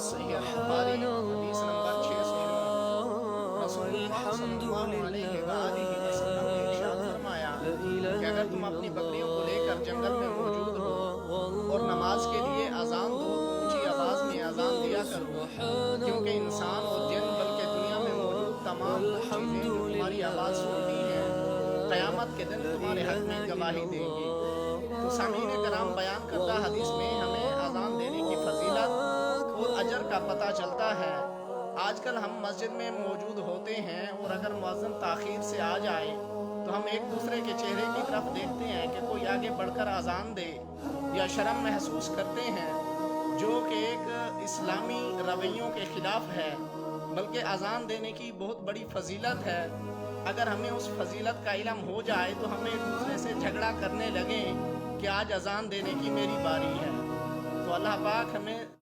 صحیح البخاری حدیث نمبر 609، رسول اللہ صلی اللہ علیہ وآلہ وسلم نے ارشاد فرمایا کہ اگر تم اپنی بکریوں کو لے کر جنگل میں موجود ہو اور نماز کے لیے اذان دو تو اونچی آواز میں اذان دیا کرو، کیونکہ انسان اور جن بلکہ دنیا میں موجود تمام وہ چیزیں جو تمہاری آواز سنتی ہیں قیامت کے دن تمہارے حق میں گواہی دیں گی۔ تو سامعین کرام، بیان کردہ حدیث میں ہمیں اذان دینے کی فضیلت اور اجر کا پتہ چلتا ہے۔ آج کل ہم مسجد میں موجود ہوتے ہیں اور اگر مؤذن تاخیر سے آ جائے تو ہم ایک دوسرے کے چہرے کی طرف دیکھتے ہیں کہ کوئی آگے بڑھ کر اذان دے، یا شرم محسوس کرتے ہیں، جو کہ ایک اسلامی رویوں کے خلاف ہے، بلکہ اذان دینے کی بہت بڑی فضیلت ہے۔ اگر ہمیں اس فضیلت کا علم ہو جائے تو ہم ایک دوسرے سے جھگڑا کرنے لگیں کہ آج اذان دینے کی میری باری ہے۔ تو اللہ پاک ہمیں